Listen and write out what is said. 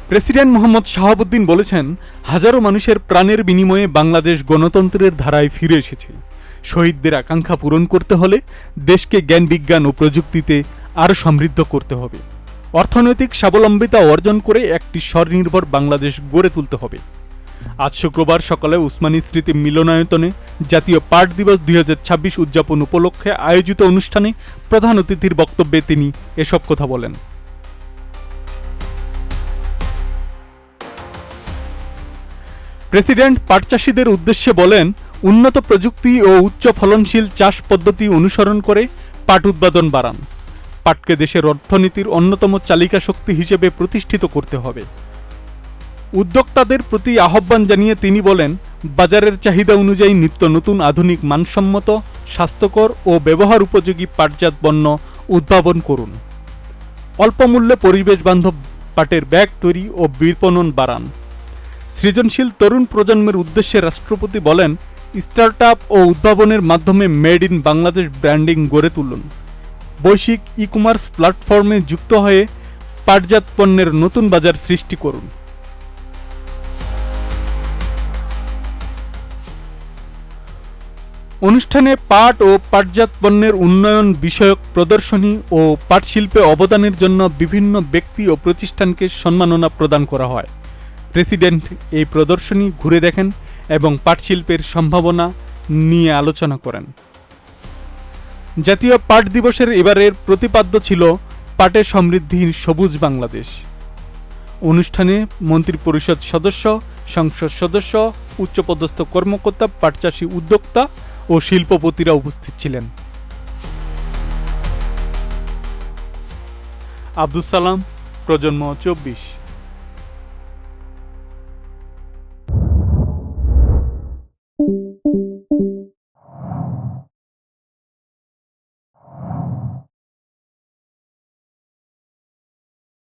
President Mohammad Shahabuddin বলেছেন, হাজারো মানুষের প্রাণের বিনিময়ে বাংলাদেশ গণতন্ত্রের ধারায় ফিরে এসেছে। শহীদদের আকাঙ্ক্ষা পূরণ করতে হলে দেশকে জ্ঞান বিজ্ঞান ও প্রযুক্তিতে আরও সমৃদ্ধ করতে হবে। অর্থনৈতিক স্বাবলম্বিতা অর্জন করে একটি স্বনির্ভর বাংলাদেশ গড়ে তুলতে হবে। আজ শুক্রবার সকালে উসমানী স্মৃতি মিলনায়তনে জাতীয় পাট দিবস 2026 উদযাপন উপলক্ষে আয়োজিত অনুষ্ঠানে প্রধান অতিথির বক্তব্যে তিনি এসব কথা বলেন। প্রেসিডেন্ট পাট চাষিদের উদ্দেশ্যে বলেন, উন্নত প্রযুক্তি ও উচ্চ ফলনশীল চাষ পদ্ধতি অনুসরণ করে পাট উৎপাদন বাড়ান। পাটকে দেশের অর্থনীতির অন্যতম চালিকা শক্তি হিসেবে প্রতিষ্ঠিত করতে হবে। উদ্যোক্তাদের প্রতি আহ্বান জানিয়ে তিনি বলেন, বাজারের চাহিদা অনুযায়ী নিত্য নতুন আধুনিক মানসম্মত স্বাস্থ্যকর ও ব্যবহার উপযোগী পাটজাত পণ্য উদ্ভাবন করুন। অল্প মূল্যে পরিবেশ বান্ধব পাটের ব্যাগ তৈরি ও বিপণন বাড়ান। সৃজনশীল তরুণ প্রজন্মের উদ্দেশ্যে রাষ্ট্রপতি বলেন, স্টার্টআপ ও উদ্ভাবনের মাধ্যমে মেড ইন বাংলাদেশ ব্র্যান্ডিং গড়ে তুলুন। বৈশ্বিক ই কমার্স প্ল্যাটফর্মে যুক্ত হয়ে পাটজাত পণ্যের নতুন বাজার সৃষ্টি করুন। অনুষ্ঠানে পাট ও পাটজাত পণ্যের উন্নয়ন বিষয়ক প্রদর্শনী ও পাট শিল্পে অবদানের জন্য বিভিন্ন ব্যক্তি ও প্রতিষ্ঠানকে সম্মাননা প্রদান করা হয়। প্রেসিডেন্ট এই প্রদর্শনী ঘুরে দেখেন এবং পাট শিল্পের সম্ভাবনা নিয়ে আলোচনা করেন। জাতীয় পাট দিবসের এবারের প্রতিপাদ্য ছিল পাটে সমৃদ্ধির সবুজ বাংলাদেশ। অনুষ্ঠানে মন্ত্রিপরিষদ সদস্য, সংসদ সদস্য, উচ্চপদস্থ কর্মকর্তা, পাটচাষী উদ্যোক্তা ও শিল্পপতিরা উপস্থিত ছিলেন। আব্দুস সালাম, প্রজন্ম 24।